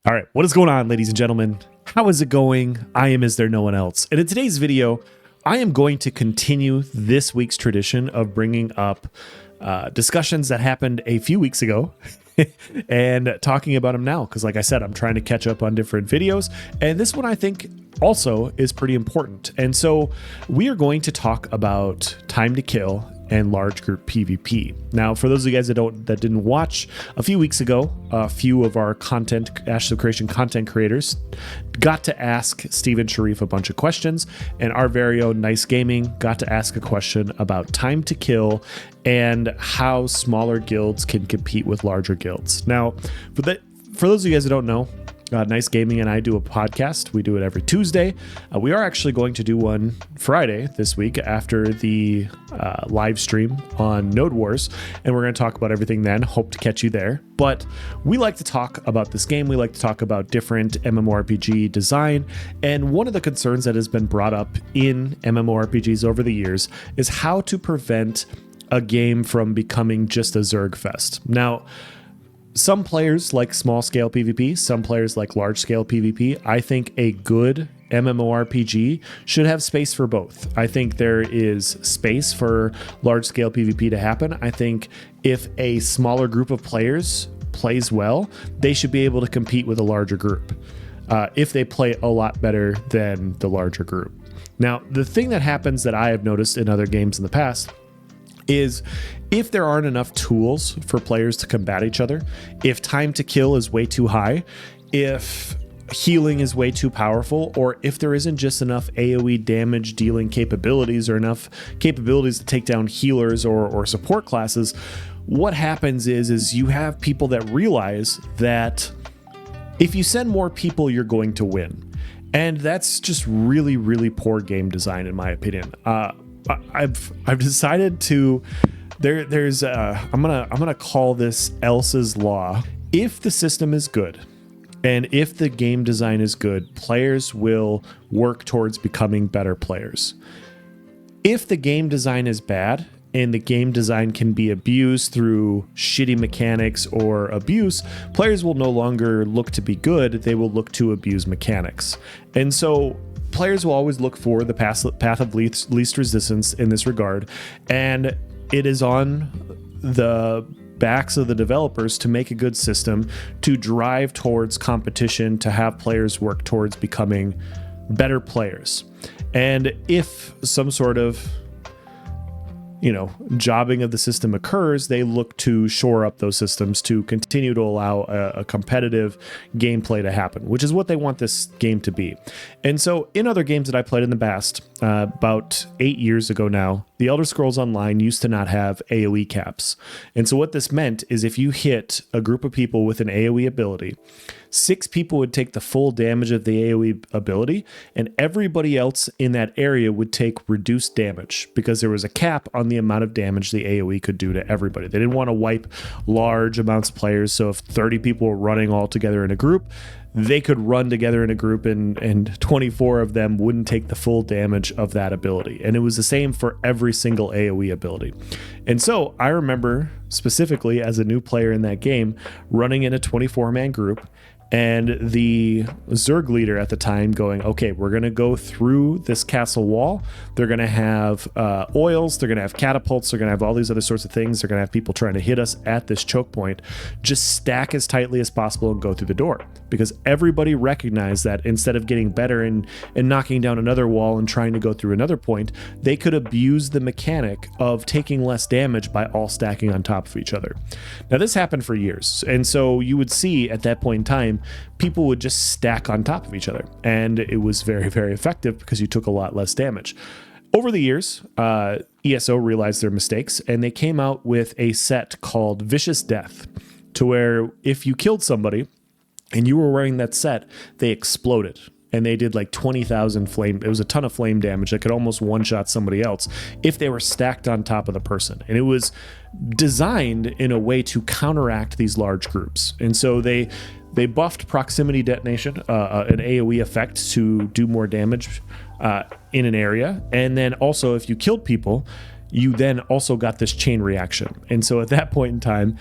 All right, what is going on, ladies and gentlemen? How is it going? I am Is There No One Else? And in today's video, I am going to continue this week's tradition of bringing up discussions that happened a few weeks ago and talking about them now. Because like I said, I'm trying to catch up on different videos. And this one I think also is pretty important. And so we are going to talk about time to kill and large group PvP. Now, for those of you guys that didn't watch, a few weeks ago, a few of our Ashes of Creation content creators got to ask Steven Sharif a bunch of questions, and our very own Nice Gaming got to ask a question about time to kill and how smaller guilds can compete with larger guilds. Now, for those of you guys that don't know, Nice Gaming and I do a podcast. We do it every Tuesday. We are actually going to do one Friday this week after the live stream on Node Wars, and we're going to talk about everything then. Hope to catch you there. But we like to talk about this game. We like to talk about different MMORPG design, and one of the concerns that has been brought up in MMORPGs over the years is how to prevent a game from becoming just a zerg-fest. Now, some players like small scale PvP, some players like large scale PvP. I think a good MMORPG should have space for both. I think there is space for large scale PvP to happen. I think if a smaller group of players plays well, they should be able to compete with a larger group if they play a lot better than the larger group. Now, the thing that happens that I have noticed in other games in the past is if there aren't enough tools for players to combat each other, if time to kill is way too high, if healing is way too powerful, or if there isn't just enough AoE damage dealing capabilities or enough capabilities to take down healers or support classes, what happens is you have people that realize that if you send more people, you're going to win. And that's just really, really poor game design, in my opinion. I've decided to I'm gonna call this Elsa's Law. If the system is good and if the game design is good, players will work towards becoming better players. If the game design is bad and the game design can be abused through shitty mechanics or abuse, players will no longer look to be good, they will look to abuse mechanics. And so players will always look for the path of least resistance in this regard, and it is on the backs of the developers to make a good system, to drive towards competition, to have players work towards becoming better players. And if some sort of jobbing of the system occurs, they look to shore up those systems to continue to allow a competitive gameplay to happen, which is what they want this game to be. And so in other games that I played in the past, about 8 years ago now, the Elder Scrolls Online used to not have AoE caps. And so what this meant is if you hit a group of people with an AoE ability, 6 people would take the full damage of the AoE ability, and everybody else in that area would take reduced damage because there was a cap on the amount of damage the AoE could do to everybody. They didn't want to wipe large amounts of players, so if 30 people were running all together in a group, they could run together in a group and 24 of them wouldn't take the full damage of that ability. And it was the same for every single AoE ability. And so I remember specifically as a new player in that game running in a 24-man group, and the Zerg leader at the time going, okay, we're going to go through this castle wall. They're going to have oils. They're going to have catapults. They're going to have all these other sorts of things. They're going to have people trying to hit us at this choke point. Just stack as tightly as possible and go through the door. Because everybody recognized that instead of getting better and knocking down another wall and trying to go through another point, they could abuse the mechanic of taking less damage by all stacking on top of each other. Now, this happened for years. And so you would see at that point in time, people would just stack on top of each other. And it was very, very effective because you took a lot less damage. Over the years, ESO realized their mistakes, and they came out with a set called Vicious Death, to where if you killed somebody and you were wearing that set, they exploded. And they did like 20,000 flame. It was a ton of flame damage that could almost one-shot somebody else if they were stacked on top of the person. And it was designed in a way to counteract these large groups. And so they buffed proximity detonation, an AoE effect to do more damage in an area. And then also if you killed people, you then also got this chain reaction. And so at that point in time,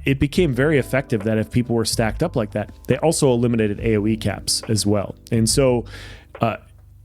it became very effective that if people were stacked up like that, they also eliminated AoE caps as well. And so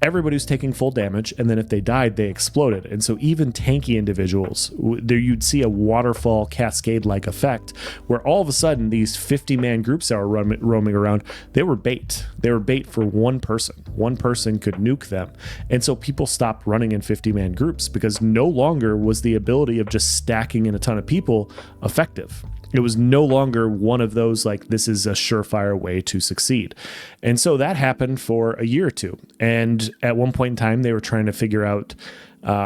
everybody was taking full damage, and then if they died, they exploded. And so even tanky individuals, there you'd see a waterfall cascade-like effect where all of a sudden these 50-man groups that were roaming around, they were bait. They were bait for one person. One person could nuke them. And so people stopped running in 50-man groups because no longer was the ability of just stacking in a ton of people effective. It was no longer one of those, like, this is a surefire way to succeed. And so that happened for a year or two. And at one point in time, they were trying to figure out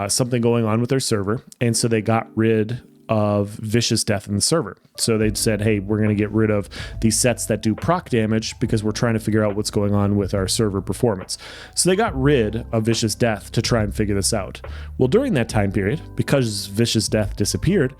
something going on with their server. And so they got rid of vicious death in the server. So they said, hey, we're going to get rid of these sets that do proc damage because we're trying to figure out what's going on with our server performance. So they got rid of vicious death to try and figure this out. Well, during that time period, because vicious death disappeared,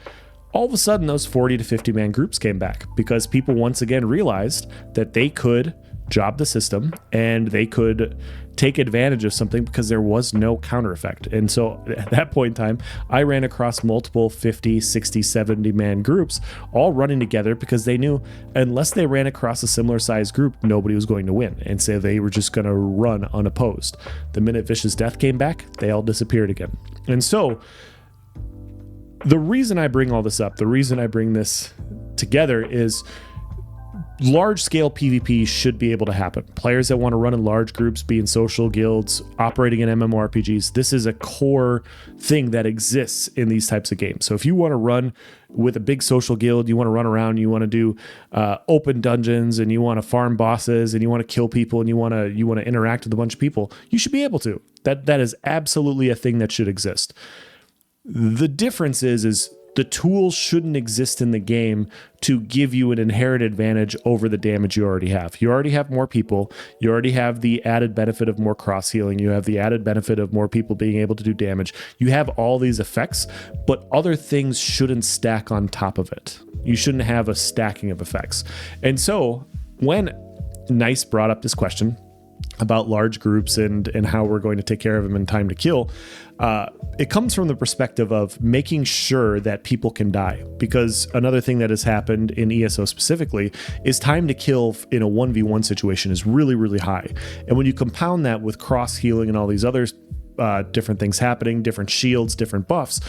all of a sudden those 40 to 50 man groups came back because people once again realized that they could job the system and they could take advantage of something because there was no counter effect. And so at that point in time, I ran across multiple 50, 60, 70 man groups all running together because they knew unless they ran across a similar sized group, nobody was going to win. And so they were just going to run unopposed. The minute vicious death came back, they all disappeared again. And so the reason I bring all this up, the reason I bring this together is large scale PvP should be able to happen. Players that want to run in large groups, be in social guilds, operating in MMORPGs, this is a core thing that exists in these types of games. So if you want to run with a big social guild, you want to run around, you want to do open dungeons, and you want to farm bosses, and you want to kill people, and you want to interact with a bunch of people, you should be able to. That is absolutely a thing that should exist. The difference is the tools shouldn't exist in the game to give you an inherent advantage over the damage you already have. You already have more people. You already have the added benefit of more cross healing. You have the added benefit of more people being able to do damage. You have all these effects, but other things shouldn't stack on top of it. You shouldn't have a stacking of effects. And so when Nice brought up this question about large groups and how we're going to take care of them in time to kill, it comes from the perspective of making sure that people can die. Because another thing that has happened in ESO specifically is time to kill in a 1v1 situation is really, really high. And when you compound that with cross healing and all these other different things happening, different shields, different buffs,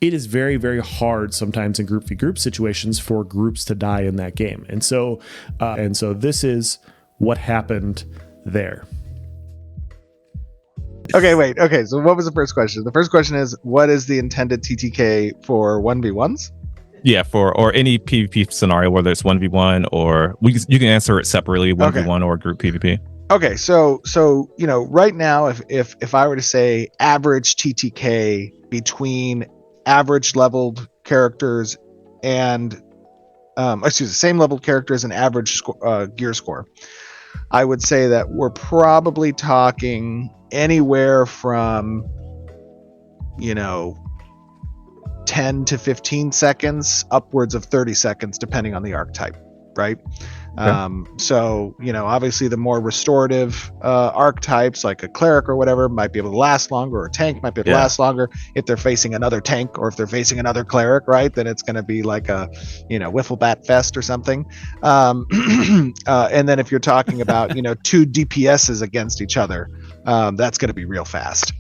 it is very, very hard sometimes in group v group situations for groups to die in that game. And so this is what happened there. Okay, wait. Okay, so what was the first question? The first question is, what is the intended TTK for 1v1s? Yeah, or any PvP scenario, whether it's 1v1 or you can answer it separately, 1v1 or group PvP. Okay, so right now, if I were to say average TTK between average leveled characters and same leveled characters and average gear score, I would say that we're probably talking anywhere from 10 to 15 seconds upwards of 30 seconds depending on the archetype, right? Okay. So obviously the more restorative archetypes like a cleric or whatever might be able to last longer, or a tank might be able to last longer if they're facing another tank, or if they're facing another cleric, right? Then it's going to be like a wiffle bat fest or something. And then if you're talking about two DPSs against each other, that's going to be real fast.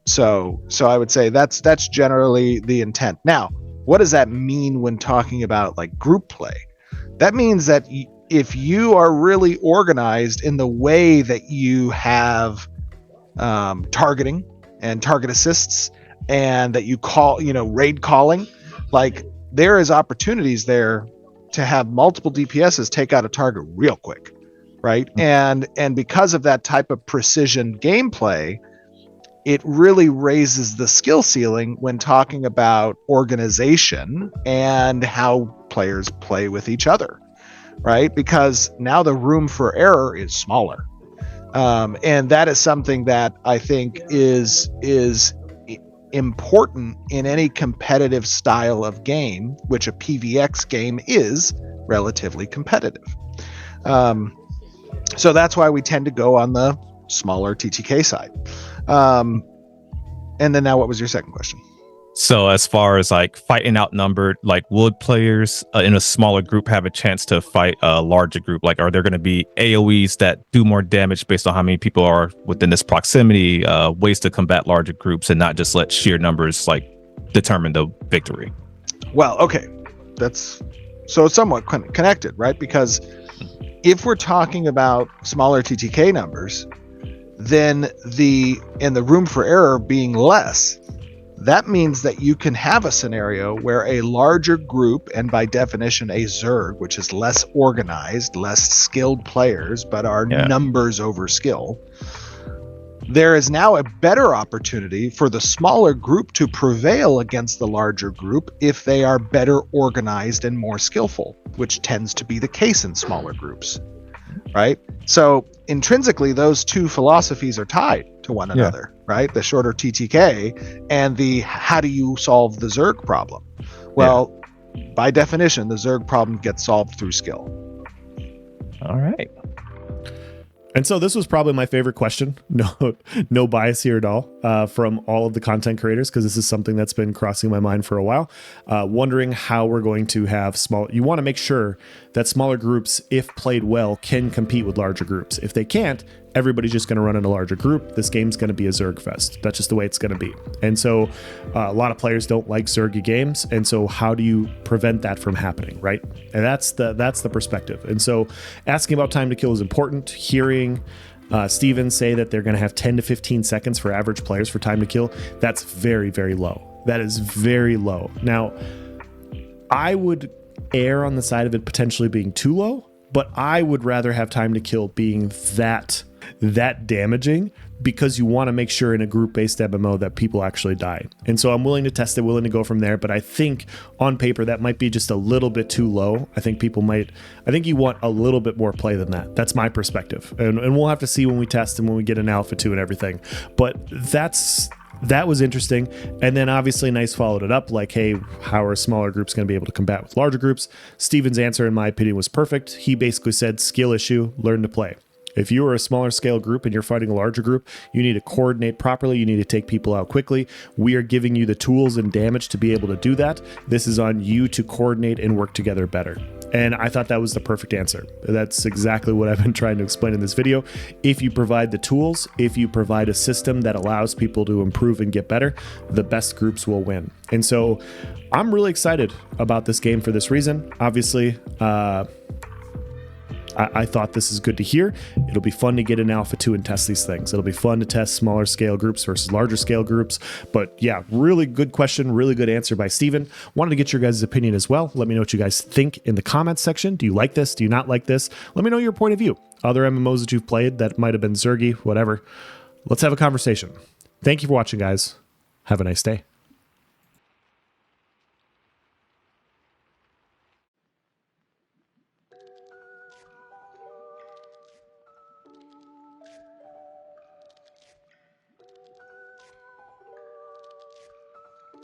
So I would say that's generally the intent. Now, what does that mean when talking about like group play? That means that if you are really organized in the way that you have targeting and target assists, and that you call, raid calling, like there is opportunities there to have multiple DPSs take out a target real quick, right? And because of that type of precision gameplay, it really raises the skill ceiling when talking about organization and how players play with each other, right? Because now the room for error is smaller. And that is something that I think is important in any competitive style of game, which a PvX game is relatively competitive. So that's why we tend to go on the smaller TTK side. And then now what was your second question? So as far as like fighting outnumbered, like would players in a smaller group have a chance to fight a larger group? Like, are there going to be AoEs that do more damage based on how many people are within this proximity? Ways to combat larger groups and not just let sheer numbers like determine the victory? Well, okay, that's so somewhat connected, right? Because if we're talking about smaller TTK numbers, then the room for error being less, that means that you can have a scenario where a larger group, and by definition a zerg, which is less organized, less skilled players, but are numbers over skill, there is now a better opportunity for the smaller group to prevail against the larger group if they are better organized and more skillful, which tends to be the case in smaller groups, right? So intrinsically, those two philosophies are tied to one another, right? The shorter TTK and the how do you solve the zerg problem? Well, by definition, the zerg problem gets solved through skill. All right. And so this was probably my favorite question. No bias here at all from all of the content creators, because this is something that's been crossing my mind for a while. Wondering how we're going to have you want to make sure that smaller groups, if played well, can compete with larger groups. If they can't, everybody's just going to run in a larger group. This game's going to be a zerg fest. That's just the way it's going to be. And so a lot of players don't like zergy games. And so how do you prevent that from happening, right? And that's the perspective. And so asking about time to kill is important. Hearing Steven say that they're going to have 10 to 15 seconds for average players for time to kill, that's very, very low. That is very low. Now, I would err on the side of it potentially being too low, but I would rather have time to kill being that damaging, because you want to make sure in a group-based MMO that people actually die. And so I'm willing to test it, willing to go from there, but I think on paper that might be just a little bit too low. I think you want a little bit more play than that. That's my perspective. And we'll have to see when we test and when we get an alpha 2 and everything. But that was interesting. And then obviously Nice followed it up like, hey, how are smaller groups going to be able to combat with larger groups? Steven's answer, in my opinion, was perfect. He basically said, skill issue, learn to play. If you are a smaller scale group and you're fighting a larger group, you need to coordinate properly. You need to take people out quickly. We are giving you the tools and damage to be able to do that. This is on you to coordinate and work together better. And I thought that was the perfect answer. That's exactly what I've been trying to explain in this video. If you provide the tools, if you provide a system that allows people to improve and get better, the best groups will win. And so I'm really excited about this game for this reason. Obviously, I thought this is good to hear. It'll be fun to get an alpha 2 and test these things. It'll be fun to test smaller scale groups versus larger scale groups. But yeah, really good question, really good answer by Steven. Wanted to get your guys' opinion as well. Let me know what you guys think in the comments section. Do you like this? Do you not like this? Let me know your point of view. Other MMOs that you've played that might have been zergy, whatever. Let's have a conversation. Thank you for watching, guys. Have a nice day.